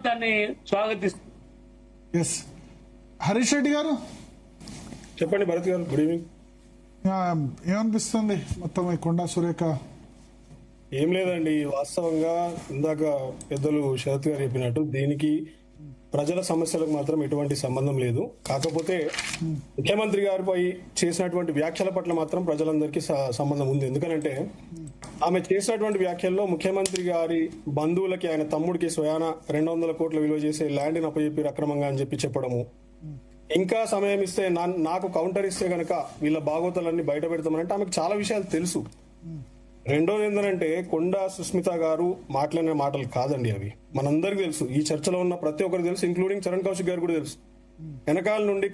దాన్ని స్వాగతిస్తుంది. ఎస్ హరీష్ రెడ్డి గారు చెప్పండి. భరత్ గారు గుడ్ ఈవినింగ్. ఏమనిపిస్తుంది మొత్తం ఈ కొండా సురేఖ? ఏం లేదండి, వాస్తవంగా ఇందాక పెద్దలు శరత్ గారు చెప్పినట్టు దీనికి ప్రజల సమస్యలకు మాత్రం ఎటువంటి సంబంధం లేదు. కాకపోతే ముఖ్యమంత్రి గారిపై చేసినటువంటి వ్యాఖ్యల పట్ల మాత్రం ప్రజలందరికీ సంబంధం ఉంది. ఎందుకనంటే ఆమె చేసినటువంటి వ్యాఖ్యల్లో ముఖ్యమంత్రి గారి బంధువులకి, ఆయన తమ్ముడికి స్వయాన 200 కోట్ల విలువ చేసే ల్యాండ్ని అప్పచెప్పి అక్రమంగా అని చెప్పడము, ఇంకా సమయం ఇస్తే నాకు కౌంటర్ ఇస్తే గనక వీళ్ళ బాగోతలన్నీ బయట పెడతామనంటే ఆమెకు చాలా విషయాలు తెలుసు. రెండోది ఏంటంటే కొండా సుస్మిత గారు మాట్లాడిన మాటలు కాదండి అవి. మనందరికీ తెలుసు, ఈ చర్చలో ఉన్న ప్రతి ఒక్కరికి తెలుసు, ఇంక్లూడింగ్ చరణ్ కౌశిక్ గారు కూడా తెలుసు. వెనకాల నుండి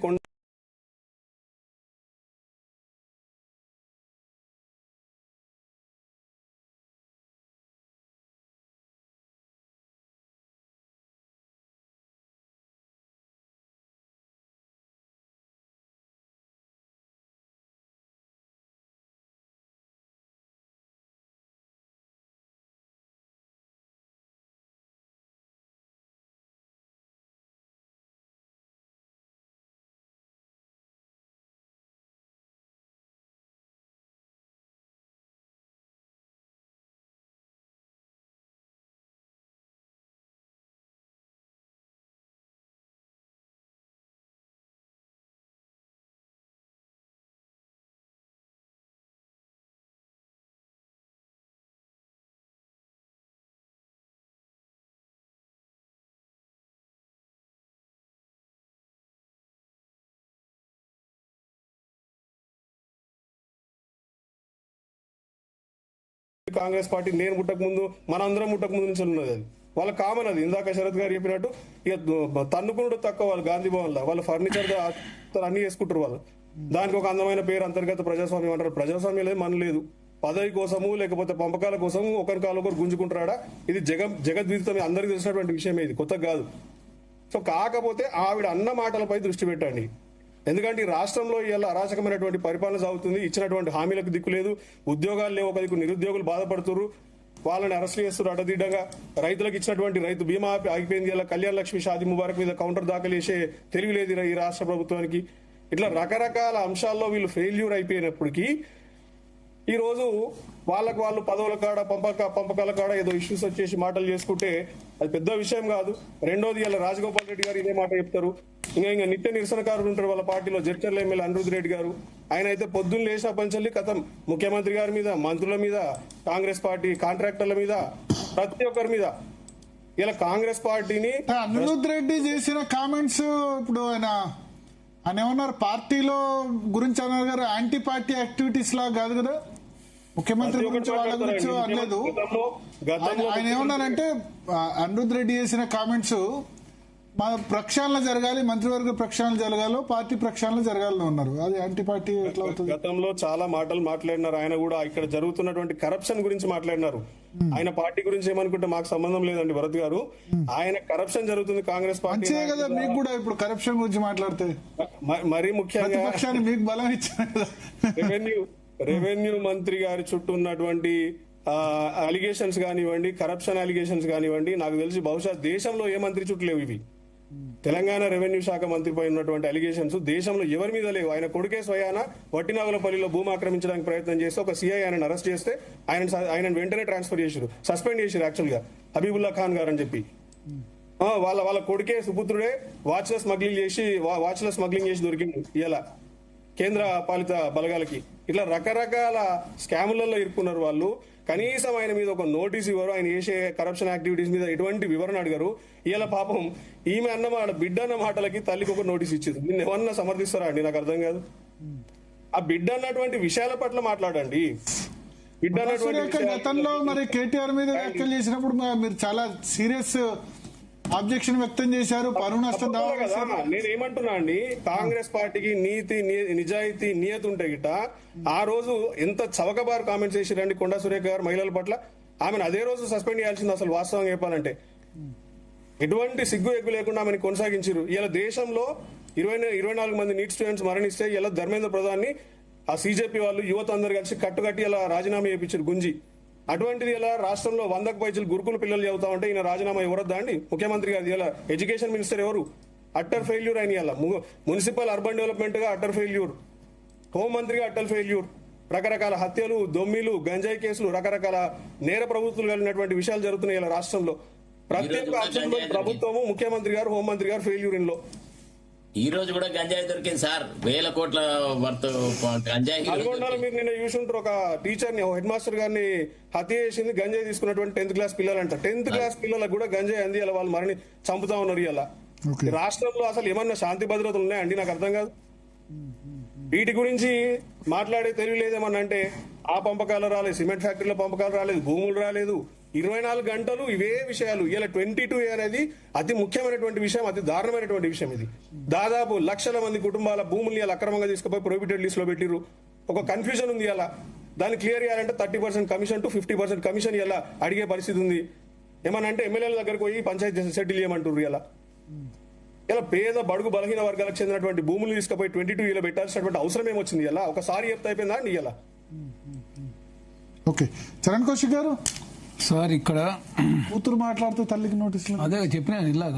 కాంగ్రెస్ పార్టీ నేను పుట్టక ముందు, మనందరం పుట్టక ముందు నుంచి ఉన్నది. అది వాళ్ళ కామన్. అది ఇందాక శరత్ గారు చెప్పినట్టు ఇక తన్నుకున్నాడు తక్కువ. వాళ్ళు గాంధీ భవన్ లో వాళ్ళు ఫర్నిచర్ అన్ని చేసుకుంటారు. వాళ్ళు దానికి ఒక అందమైన పేరు అంతర్గత ప్రజాస్వామ్యం అంటారు. ప్రజాస్వామ్యం లేదు, మన లేదు. పదవి కోసము లేకపోతే పంపకాల కోసం ఒకరి కాలు ఒకరు గుంజుకుంటారా? ఇది జగద్విదితం, అందరికీ తెలిసినటువంటి విషయమే, ఇది కొత్త కాదు. సో కాకపోతే ఆవిడ అన్న మాటలపై దృష్టి పెట్టండి. ఎందుకంటే ఈ రాష్ట్రంలో ఇలా అరాచకమైనటువంటి పరిపాలన సాగుతుంది. ఇచ్చినటువంటి హామీలకు దిక్కు లేదు, ఉద్యోగాలు లేవు, ఒక దిక్కు నిరుద్యోగులు బాధపడుతున్నారు, వాళ్ళని అరెస్ట్ చేస్తున్నారు. అడ్డదిడ్డంగా రైతులకు ఇచ్చినటువంటి రైతు బీమా ఆగిపోయింది. ఇలా కళ్యాణ లక్ష్మి, షాదీ ముబారక్ మీద కౌంటర్ దాఖలు చేసే తెలివి లేదు ఈ రాష్ట్ర ప్రభుత్వానికి. ఇట్లా రకరకాల అంశాల్లో వీళ్ళు ఫెయిల్యూర్ అయిపోయినప్పటికీ ఈ రోజు వాళ్ళు పదవుల కాడ పంపకాల కాడ ఏదో ఇష్యూస్ వచ్చేసి మాటలు చేసుకుంటే అది పెద్ద విషయం కాదు. రెండోది ఇలా రాజగోపాల్ రెడ్డి గారు ఇదే మాట చెప్తారు. ఇంకా నిత్య నిరసనకారులు ఉంటారు వాళ్ళ పార్టీలో. జడ్చర్ల ఎమ్మెల్యే అనిరుద్ రెడ్డి గారు, ఆయన అయితే పొద్దున్న లేచిన పంచల్లి కథం ముఖ్యమంత్రి గారి మీద, మంత్రుల మీద, కాంగ్రెస్ పార్టీ కాంట్రాక్టర్ల మీద, ప్రతి ఒక్కరి మీద. ఇలా కాంగ్రెస్ పార్టీని అనిరుద్ రెడ్డి చేసిన కామెంట్స్ ఇప్పుడు ఆయన ఏమన్నారు, పార్టీలో గురించి అన్నారు గారు, యాంటీ పార్టీ యాక్టివిటీస్ లా కాదు కదా, ముఖ్యమంత్రి గురించి వాళ్ళ గురించి అనలేదు. ఆయన ఏమన్నారంటే అనిరుద్ రెడ్డి చేసిన కామెంట్స్ మా ప్రక్షాళన జరగాలి, మంత్రివర్గ ప్రక్షాళన జరగాలి, పార్టీ ప్రక్షాళన జరగాలని ఉన్నారు. అది యాంటీ పార్టీ ఎట్లా అవుతుంది? గతంలో చాలా మాటలు మాట్లాడినారు. ఆయన కూడా ఇక్కడ జరుగుతున్నటువంటి కరప్షన్ గురించి మాట్లాడినారు. ఆయన పార్టీ గురించి ఏమనుకుంటే మాకు సంబంధం లేదండి భరత్ గారు. ఆయన కరప్షన్ జరుగుతుంది కాంగ్రెస్ పార్టీ కదా. మీకు కూడా ఇప్పుడు కరప్షన్ గురించి మాట్లాడితే మరీ ముఖ్యంగా మీకు బలం ఇచ్చారు. రెవెన్యూ మంత్రి గారి చుట్టూ ఉన్నటువంటి అలిగేషన్స్ కానివ్వండి, కరప్షన్ అలిగేషన్స్ కానివ్వండి, నాకు తెలిసి బహుశా దేశంలో ఏ మంత్రి చుట్టూ లేవు ఇవి. తెలంగాణ రెవెన్యూ శాఖ మంత్రిపై ఉన్నటువంటి అలిగేషన్స్ దేశంలో ఎవరి మీద లేవు. ఆయన కొడుకే స్వయాన వట్టినాగులపల్లిలో భూమి ఆక్రమించడానికి ప్రయత్నం చేస్తే ఒక సిఐ ఆయన అరెస్ట్ చేస్తే ఆయన వెంటనే ట్రాన్స్ఫర్ చేశారు, సస్పెండ్ చేశారు యాక్చువల్ గా, హబీబుల్లా ఖాన్ గారు అని చెప్పి. వాళ్ళ కొడుకే సుపుత్రుడే వాచ్ల స్మగ్లింగ్ చేసి దొరికింది ఇలా కేంద్ర పాలిత బలగాలకి. ఇట్లా రకరకాల స్కాములలో ఇరుక్కున్నారు వాళ్ళు. కనీసం ఆయన మీద ఒక నోటీస్ ఇవ్వరు, ఆయన చేసే కరప్షన్ యాక్టివిటీస్ మీద ఎటువంటి వివరణ అడిగారు. ఇలా పాపం ఈమె అన్నమాట బిడ్డ అన్న మాటలకి తల్లికి ఒక నోటీస్ ఇచ్చింది. దీన్ని ఏమన్నా సమర్థిస్తారా అండి? నాకు అర్థం కాదు. ఆ బిడ్డ అన్నటువంటి విషయాల పట్ల మాట్లాడండి. బిడ్డ అన్నటువంటి గతంలో మరి కేటీఆర్ మీద వ్యాఖ్యలు చేసినప్పుడు మీరు చాలా సీరియస్ ఆబ్జెక్షన్ వ్యక్తం చేశారు. పరువు నష్టం కదా. నేనేమంటున్నా అండి, కాంగ్రెస్ పార్టీకి నీతి, నిజాయితీ, నియతి ఉంటే గిట్ట ఆ రోజు ఎంత చవకబారు కామెంట్స్ చేసిరండి కొండా సురేఖ గారు మహిళల పట్ల. ఆమెను అదే రోజు సస్పెండ్ చేయాల్సింది అసలు, వాస్తవంగా చెప్పాలంటే. ఎటువంటి సిగ్గు ఎగ్గు లేకుండా ఆమెను కొనసాగించారు. ఇలా దేశంలో 24 మంది నీట్ స్టూడెంట్స్ మరణిస్తే ఇలా ధర్మేంద్ర ప్రధాన్ని ఆ సీజేపీ వాళ్ళు యువత అందరు కలిసి కట్టుకట్టి ఇలా రాజీనామా చేయించారు గుంజి. అటువంటిది ఇలా రాష్ట్రంలో 100కు పైచీలు గురుకుల పిల్లలు చదువుతా ఉంటే ఈయన రాజీనామా ఎవరొద్దా అండి? ముఖ్యమంత్రి గారు ఇలా ఎడ్యుకేషన్ మినిస్టర్ ఎవరు? అట్టర్ ఫెయిల్యూర్ అయిన ఇలా మున్సిపల్ అర్బన్ డెవలప్మెంట్ గా అట్టర్ ఫెయిల్యూర్, హోం మంత్రిగా అట్టర్ ఫెయిల్యూర్, రకరకాల హత్యలు, దొమ్మిలు, గంజాయి కేసులు, రకరకాల నేర ప్రభుత్వాలు కలిగినటువంటి విషయాలు జరుగుతున్నాయి ఇలా రాష్ట్రంలో. ప్రతి ఒక్క అంశంలో ప్రభుత్వము, ముఖ్యమంత్రి గారు, హోంమంత్రి గారు ఫెయిల్యూర్ ఇన్ లో. ఈ రోజు కూడా గంజాయి దొరికింది సార్, 1000 కోట్ల వర్త్ గంజాయి. నల్గొండలో మీరు నిన్న చూసుంటారు, ఒక టీచర్ ని, హెడ్ మాస్టర్ గారిని హత్య చేసింది గంజాయి తీసుకున్నటువంటి 10th క్లాస్ పిల్లలంట. 10th క్లాస్ పిల్లలకు కూడా గంజాయి అంది, ఇలా వాళ్ళు మరణి చంపుతా ఉన్నారు. ఇలా రాష్ట్రంలో అసలు ఏమన్నా శాంతి భద్రతలు ఉన్నాయండి? నాకు అర్థం కాదు. వీటి గురించి మాట్లాడే తెలియలేదేమన్నా అంటే ఆ పంపకాలు రాలేదు, సిమెంట్ ఫ్యాక్టరీల పంపకాలు రాలేదు, భూములు రాలేదు, 24 గంటలు ఇవే విషయాలు. ఇలా 22 అనేది అతి ముఖ్యమైనటువంటి విషయం, అతి దారుణమైనటువంటి విషయం. ఇది దాదాపు లక్షల మంది కుటుంబాల భూముల్ని ఇలా అక్రమంగా తీసుకుపోయి ప్రొహిబిటెడ్ లిస్ట్ లో పెట్టిరు. ఒక కన్ఫ్యూజన్ ఉంది. అలా దాన్ని క్లియర్ చేయాలంటే 30% కమిషన్ టు 50% కమిషన్ ఇలా అడిగే పరిస్థితి ఉంది. ఏమన్నా అంటే ఎమ్మెల్యేల దగ్గరకు పోయి పంచాయతీ సెటిల్ చేయమంటారు. ఇలా పేద బడుగు బలహీన వర్గాలకు చెందినటువంటి భూములు తీసుకుపోయి 22 ఇలా పెట్టాల్సినటువంటి అవసరం ఏమొచ్చింది? ఇలా ఒకసారి చెప్తే అయిపోయిందా అండి? ఇలా ఓకే, చరణ్ కౌశిక్ గారు సార్ ఇక్కడ కూతురు మాట్లాడుతూ తల్లికి నోటీసులు అదే చెప్పిన ఇలాగా